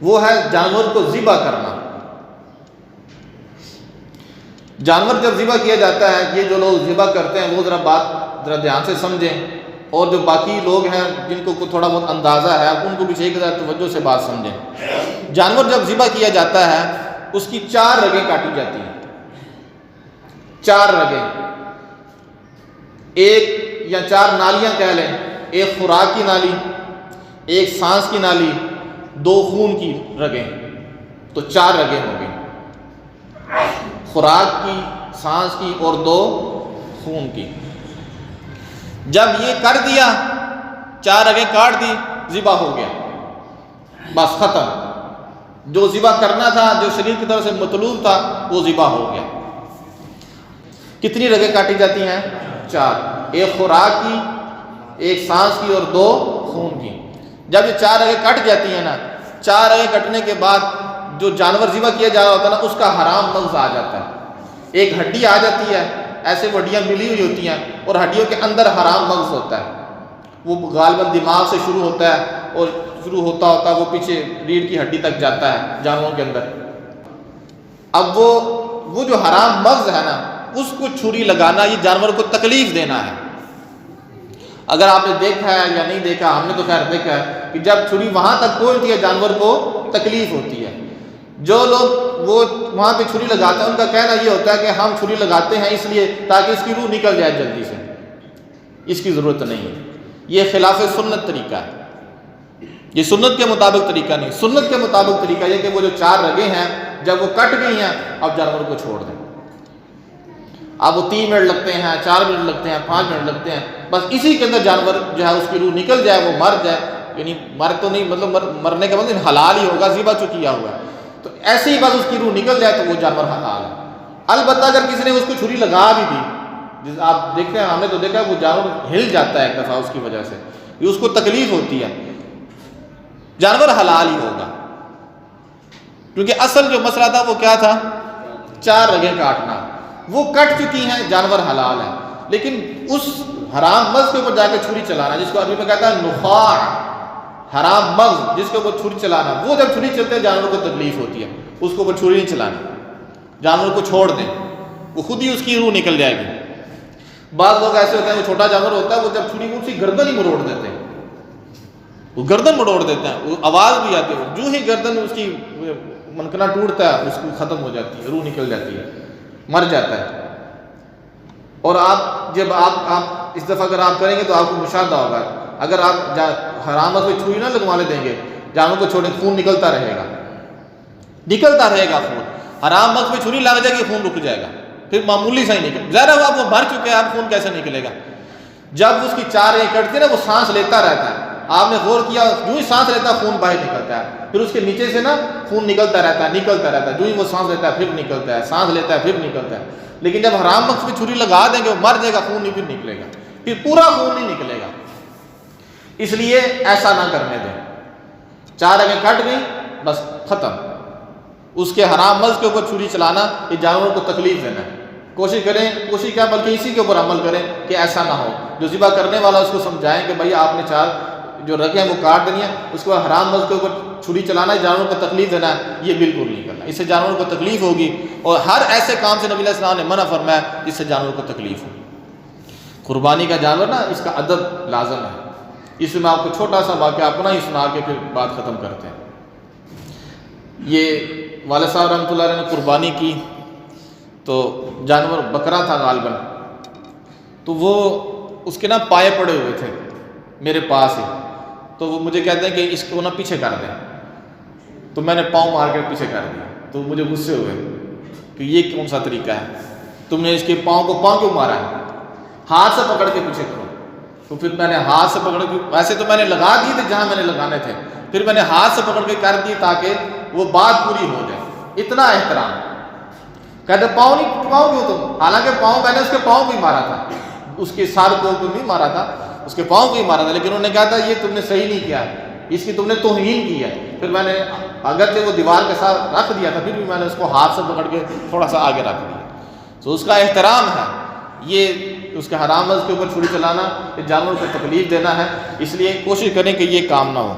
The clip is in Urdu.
وہ ہے جانور کو ذبح کرنا۔ جانور جب ذبح کیا جاتا ہے، یہ جو لوگ ذبح کرتے ہیں وہ ذرا دھیان سے سمجھیں، اور جو باقی لوگ ہیں جن کو تھوڑا بہت اندازہ ہے ان کو بھی چاہیے کہ ذرا توجہ سے بات سمجھیں۔ جانور جب ذبح کیا جاتا ہے اس کی 4 رگیں کاٹی جاتی ہیں، 4 رگیں، ایک یا 4 نالیاں کہہ لیں، ایک خوراک کی نالی، ایک سانس کی نالی، 2 خون کی رگیں، تو 4 رگیں ہوں گی، خوراک کی، سانس کی اور 2 خون کی۔ جب یہ کر دیا، 4 رگیں کاٹ دی، ذبح ہو گیا، بس ختم۔ جو ذبح کرنا تھا، جو شریر کی طرف سے مطلوب تھا، وہ ذبح ہو گیا۔ کتنی رگیں کاٹی جاتی ہیں؟ 4، ایک خوراک کی، ایک سانس کی اور 2 خون کی۔ جب یہ 4 رگیں کٹ جاتی ہیں نا، 4 رگیں کٹنے کے بعد جو جانور ذبح کیا جا رہا ہوتا ہے نا، اس کا حرام مغز آ جاتا ہے، ایک ہڈی آ جاتی ہے، ایسے وہ ہڈیاں ملی ہوئی ہوتی ہیں، اور ہڈیوں کے اندر حرام مغز ہوتا ہے، وہ غالباً دماغ سے شروع ہوتا ہے اور شروع ہوتا وہ پیچھے ریڑھ کی ہڈی تک جاتا ہے جانوروں کے اندر۔ اب وہ جو حرام مغز ہے نا، اس کو چھری لگانا، یہ جانور کو تکلیف دینا ہے۔ اگر آپ نے دیکھا ہے یا نہیں دیکھا، ہم نے تو خیر دیکھا ہے کہ جب چھری وہاں تک پہنچتی ہے جانور کو تکلیف ہوتی ہے۔ جو لوگ وہ وہاں پہ چھری لگاتے ہیں ان کا کہنا یہ ہوتا ہے کہ ہم چھری لگاتے ہیں اس لیے تاکہ اس کی روح نکل جائے جلدی سے، اس کی ضرورت نہیں ہے۔ یہ خلاف سنت طریقہ ہے، یہ سنت کے مطابق طریقہ نہیں۔ سنت کے مطابق طریقہ یہ کہ وہ جو 4 رگیں ہیں جب وہ کٹ گئی ہیں، اب جانور کو چھوڑ دیں۔ اب وہ 3 منٹ لگتے ہیں، 4 منٹ لگتے ہیں، 5 منٹ لگتے ہیں، بس اسی کے اندر جانور جو ہے اس کی روح نکل جائے، وہ مر جائے، یعنی مر تو نہیں، مطلب مرنے کا مطلب حلال ہی ہوگا، ذبح تو کیا ہوا ہے، تو ایسے ہی بس اس کی روح نکل جائے تو وہ جانور حلال ہے۔ البتہ اگر کسی نے اس کو چھری لگا بھی دی، جس آپ دیکھتے ہیں، ہم نے تو دیکھا ہے وہ جانور ہل جاتا ہے ایک دفعہ اس کی وجہ سے، یہ اس کو تکلیف ہوتی ہے، جانور حلال ہی ہوگا، کیونکہ اصل جو مسئلہ تھا وہ کیا تھا؟ 4 رگیں کاٹنا، وہ کٹ چکی ہیں، جانور حلال ہے۔ لیکن اس حرام مغز کے اوپر جا کے چھری چلانا، جس کو عربی میں کہتا ہے نخاع، حرام مغز جس کے اوپر چھری چلانا، وہ جب چھری چلتے ہیں جانور کو تکلیف ہوتی ہے، اس کے اوپر چھری نہیں چلانی، جانور کو چھوڑ دیں، وہ خود ہی اس کی روح نکل جائے گی۔ بعض لوگ ایسے ہوتے ہیں، وہ چھوٹا جانور ہوتا ہے، وہ جب چھری کو اس کی گردن ہی مروڑ دیتے ہیں، وہ گردن مروڑ دیتے ہیں، وہ آواز بھی آتی ہے، جو ہی گردن اس کی منکنا ٹوٹتا ہے اس کو ختم ہو جاتی ہے، روح نکل جاتی ہے، مر جاتا ہے۔ اور جب آپ اس دفعہ اگر آپ کریں گے تو آپ کو مشاہدہ ہوگا، اگر آپ حرام مغز پہ چھری نہ لگوانے دیں گے، جانور کو چھوڑیں، خون نکلتا رہے گا خون، حرام مغز پہ چھری لگ جائے گی، خون رک جائے گا، پھر معمولی سا ہی نکل، ظاہر ہے آپ وہ مر چکے ہیں، آپ خون کیسے نکلے گا؟ جب اس کی 4 رگیں کٹتی ہے نا، وہ سانس لیتا رہتا ہے، آپ نے غور کیا، جو ہی سانس لیتا ہے خون باہر نکلتا ہے، پھر اس کے نیچے سے نا خون نکلتا رہتا ہے، جو ہی وہ سانس لیتا ہے پھر نکلتا ہے، سانس لیتا ہے پھر نکلتا ہے۔ لیکن جب حرام مغز پہ چھری لگا دیں گے، وہ مر جائے گا، خون نہیں پھر نکلے گا، پھر پورا خون نہیں نکلے گا، اس لیے ایسا نہ کرنے دیں۔ 4 رگیں کٹ گئی، بس ختم۔ اس کے حرام مغز کے اوپر چھری چلانا یہ جانوروں کو تکلیف دینا ہے۔ کوشش کیا بلکہ اسی کے اوپر عمل کریں کہ ایسا نہ ہو۔ جو ذبح کرنے والا اس کو سمجھائیں کہ بھائی آپ نے 4 جو رگیں ہیں وہ کاٹ دینی ہیں، اس کو حرام مغز کے اوپر چھری چلانا ہے، جانوروں کو تکلیف دینا ہے، یہ بالکل نہیں کرنا، اس سے جانوروں کو تکلیف ہوگی، اور ہر ایسے کام سے نبی علیہ السلام نے منع فرمایا جس سے جانوروں کو تکلیف ہو۔ قربانی کا جانور نا، اس کا ادب لازم ہے۔ اس میں آپ کو چھوٹا سا واقعہ اپنا ہی سنا کے پھر بات ختم کرتے ہیں۔ یہ والد صاحب رحمۃ اللہ علیہ نے قربانی کی تو جانور بکرا تھا غالباً، تو وہ اس کے نا پائے پڑے ہوئے تھے میرے پاس ہی، تو وہ مجھے کہتے ہیں کہ اس کو نا پیچھے کر دیں، تو میں نے پاؤں مار کے پیچھے کر دیا، تو مجھے غصے ہوئے کہ یہ کون سا طریقہ ہے، تم نے اس کے پاؤں کیوں مارا ہے، ہاتھ سے پکڑ کے پیچھے کرو۔ تو پھر میں نے ہاتھ سے پکڑ کے، ویسے تو میں نے لگا دیے تھے جہاں میں نے لگانے تھے، پھر میں نے ہاتھ سے پکڑ کے کر دی تاکہ وہ بات پوری ہو جائے، اتنا احترام۔ کہتے پاؤں کیوں تم، حالانکہ پاؤں میں نے اس کے پاؤں کو ہی مارا تھا، اس کے سار کو نہیں مارا تھا، اس کے پاؤں کو ہی مارا تھا، لیکن انہوں نے کہا تھا یہ تم نے صحیح نہیں کیا، اس کی تم نے توہین کی ہے۔ پھر میں نے اگرچہ وہ دیوار کے ساتھ رکھ دیا تھا، پھر بھی میں نے اس کو ہاتھ سے پکڑ کے تھوڑا سا آگے رکھ دیا، تو اس کا احترام ہے۔ یہ اس کے حرام مغز کے اوپر چھری چلانا، جانوروں کو تکلیف دینا ہے، اس لیے کوشش کریں کہ یہ کام نہ ہو۔